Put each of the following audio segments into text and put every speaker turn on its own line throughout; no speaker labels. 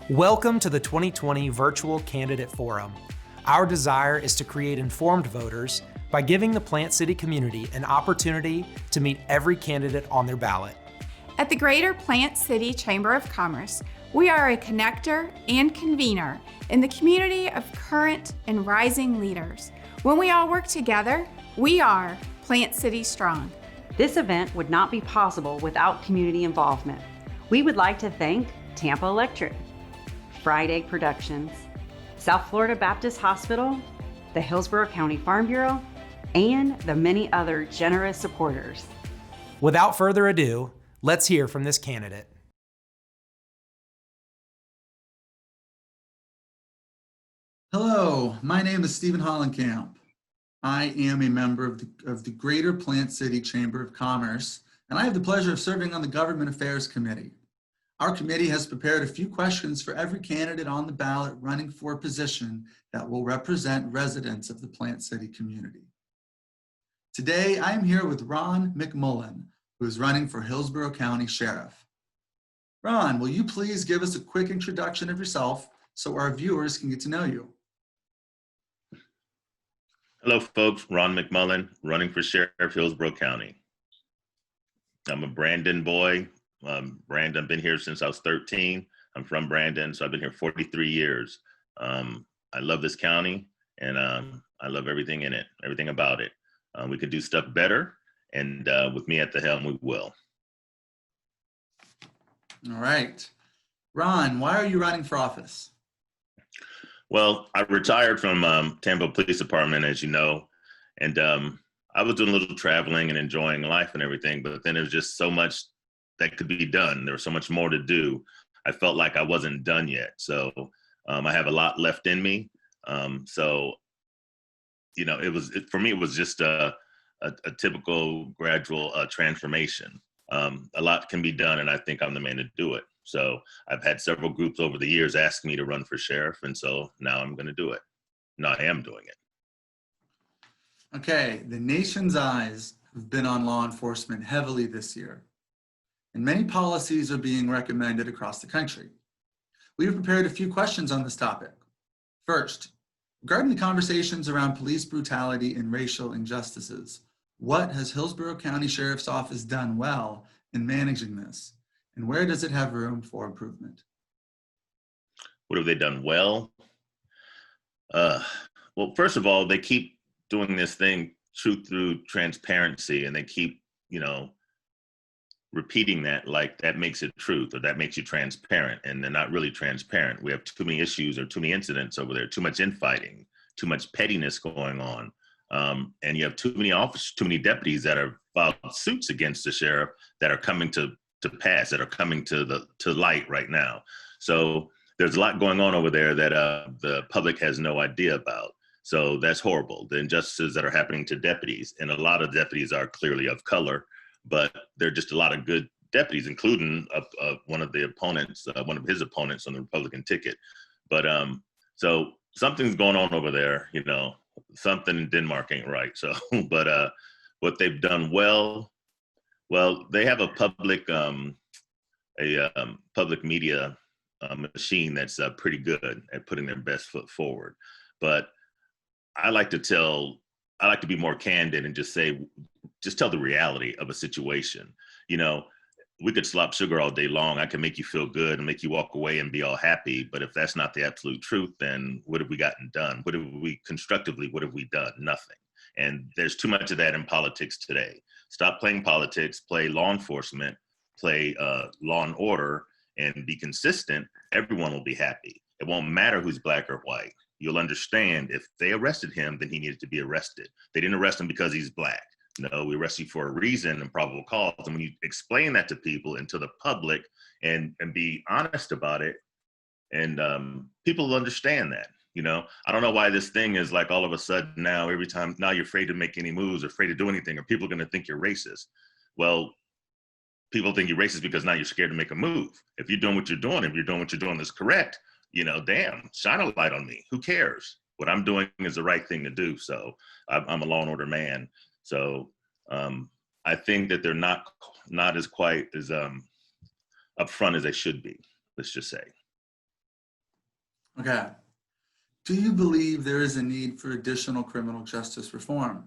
Welcome to the 2020 Virtual Candidate Forum. Our desire is to create informed voters by giving the Plant City community an opportunity to meet every candidate on their ballot.
At the Greater Plant City Chamber of Commerce, we are a connector and convener in the community of current and rising leaders. When we all work together, we are Plant City Strong.
This event would not be possible without community involvement. We would like to thank Tampa Electric, Fried Egg Productions, South Florida Baptist Hospital, the Hillsborough County Farm Bureau, and the many other generous supporters.
Without further ado, let's hear from this candidate.
Hello, my name is Stephen Hollenkamp. I am a member of the Greater Plant City Chamber of Commerce, and I have the pleasure of serving on the Government Affairs Committee. Our committee has prepared a few questions for every candidate on the ballot running for a position that will represent residents of the Plant City community. Today, I am here with Ron McMullen, who is running for Hillsborough County Sheriff. Ron, will you please give us a quick introduction of yourself so our viewers can get to know you?
Hello, folks. Ron McMullen, running for Sheriff, Hillsborough County. I'm a Brandon boy. Brandon, I've been here since I was 13. I'm from Brandon, so I've been here 43 years. I love this county, and I love everything in it, everything about it. We could do stuff better, and with me at the helm, we will.
All right. Ron, why are you running for office?
Well, I retired from Tampa Police Department, as you know, and I was doing a little traveling and enjoying life and everything, but then there was just so much that could be done. There was so much more to do. I felt like I wasn't done yet. So I have a lot left in me. So, you know, for me, it was just a typical gradual transformation. A lot can be done, and I think I'm the man to do it. So I've had several groups over the years ask me to run for sheriff, and so now I'm going to do it. No, I am doing it.
Okay, the nation's eyes have been on law enforcement heavily this year, and many policies are being recommended across the country. We have prepared a few questions on this topic. First, regarding the conversations around police brutality and racial injustices, what has Hillsborough County Sheriff's Office done well in managing this, and where does it have room for improvement?
What have they done well? Well, first of all, they keep doing this thing, truth through transparency, and they keep, repeating that like that makes it truth or that makes you transparent, and they're not really transparent. We have too many issues or too many incidents over there, too much infighting, too much pettiness going on. And you have too many officers, too many deputies that are filed suits against the sheriff that are coming to pass, that are coming to light right now. So there's a lot going on over there that the public has no idea about. So that's horrible. The injustices that are happening to deputies, and a lot of deputies are clearly of color, but there are just a lot of good deputies, including one of his opponents on the Republican ticket. But so something's going on over there, something in Denmark ain't right. So, but what they've done well, they have a public media machine that's pretty good at putting their best foot forward. But I like to be more candid and just tell the reality of a situation. We could slop sugar all day long. I can make you feel good and make you walk away and be all happy. But if that's not the absolute truth, then what have we gotten done? What have we done? Nothing. And there's too much of that in politics today. Stop playing politics, play law enforcement, play law and order, and be consistent. Everyone will be happy. It won't matter who's black or white. You'll understand if they arrested him, then he needed to be arrested. They didn't arrest him because he's black. No, we arrest you for a reason and probable cause. And when you explain that to people and to the public and be honest about it, and people will understand that. I don't know why this thing is like all of a sudden now, now you're afraid to make any moves, or afraid to do anything, or people are going to think you're racist. Well, people think you're racist because now you're scared to make a move. If you're doing what you're doing that's correct, damn, shine a light on me. Who cares? What I'm doing is the right thing to do. So I'm a law and order man. So I think that they're not as quite as upfront as they should be, let's just say.
Okay. Do you believe there is a need for additional criminal justice reform?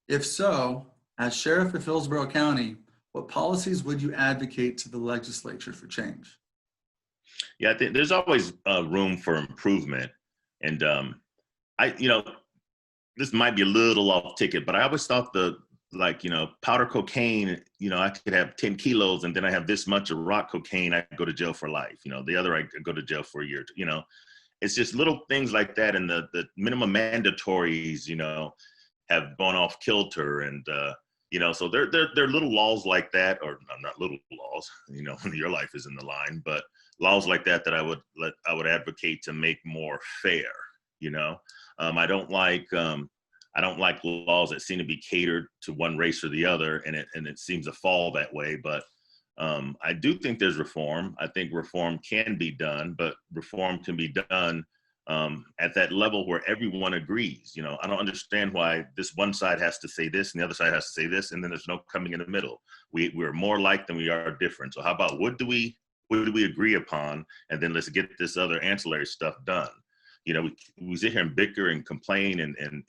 If so, as Sheriff of Hillsborough County, what policies would you advocate to the legislature for change?
Yeah, I think there's always room for improvement. And this might be a little off ticket, but I always thought powder cocaine, I could have 10 kilos and then I have this much of rock cocaine, I go to jail for life. The other, I go to jail for a year. It's just little things like that. And the minimum mandatories, have gone off kilter. And, so there are little laws like that, or not little laws, your life is in the line, but laws like that I would advocate to make more fair. I don't like laws that seem to be catered to one race or the other, and it seems to fall that way. But I do think there's reform. I think reform can be done, but reform can be done at that level where everyone agrees. I don't understand why this one side has to say this and the other side has to say this, and then there's no coming in the middle. We're more alike than we are different. So how about what do we agree upon, and then let's get this other ancillary stuff done. We sit here and bicker and complain and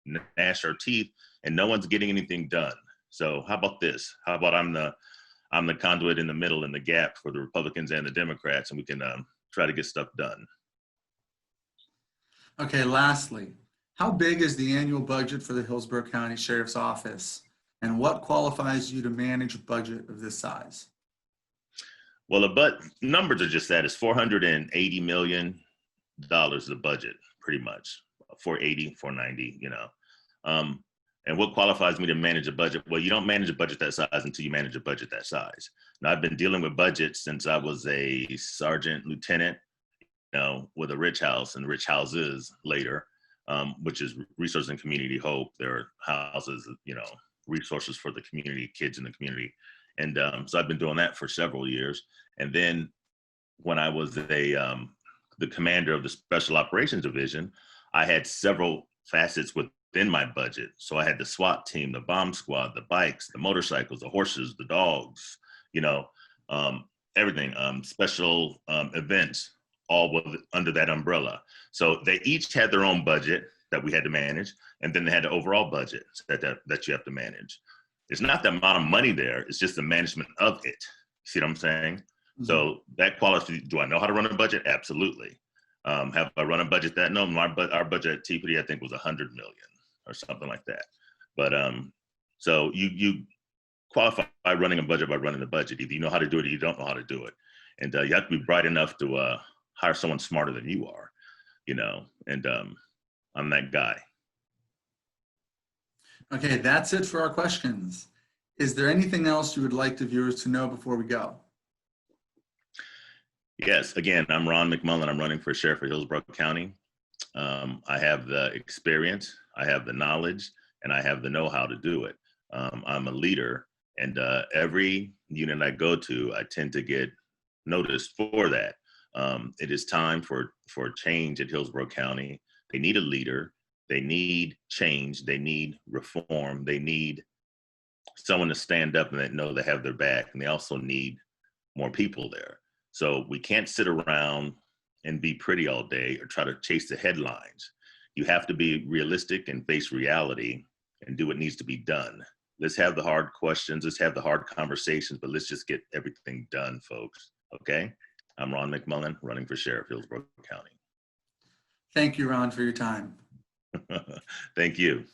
gnash our teeth, and no one's getting anything done. So how about this? How about I'm the conduit in the middle, in the gap for the Republicans and the Democrats, and we can try to get stuff done.
Okay, lastly, how big is the annual budget for the Hillsborough County Sheriff's Office, and what qualifies you to manage a budget of this size?
Well, numbers are just that. It's $480 million the budget, pretty much. 480, 490, and what qualifies me to manage a budget? Well, you don't manage a budget that size until you manage a budget that size. Now, I've been dealing with budgets since I was a sergeant lieutenant, with a rich house and rich houses later, which is resource and community hope. There are houses, resources for the community, kids in the community. And so I've been doing that for several years. And then when I was the commander of the Special Operations Division, I had several facets within my budget. So I had the SWAT team, the bomb squad, the bikes, the motorcycles, the horses, the dogs, everything, special events, all under that umbrella. So they each had their own budget that we had to manage, and then they had the overall budget that you have to manage. It's not the amount of money there, it's just the management of it. See what I'm saying? Mm-hmm. So that qualifies. Do I know how to run a budget? Absolutely. Have I run a budget that? No, our budget at TPD, I think, was 100 million or something like that. But so you qualify running a budget by running the budget. Either you know how to do it or you don't know how to do it. And you have to be bright enough to hire someone smarter than you are, and I'm that guy.
Okay, that's it for our questions. Is there anything else you would like the viewers to know before we go?
Yes, again, I'm Ron McMullen. I'm running for sheriff of Hillsborough County. I have the experience, I have the knowledge, and I have the know-how to do it. I'm a leader, and every unit I go to, I tend to get noticed for that. It is time for change at Hillsborough County. They need a leader. They need change. They need reform. They need someone to stand up and that know they have their back. And they also need more people there. So we can't sit around and be pretty all day or try to chase the headlines. You have to be realistic and face reality and do what needs to be done. Let's have the hard questions. Let's have the hard conversations, but let's just get everything done, folks. Okay? I'm Ron McMullen, running for sheriff, Hillsborough County.
Thank you, Ron, for your time.
Thank you.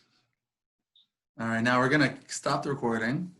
All right, now we're going to stop the recording.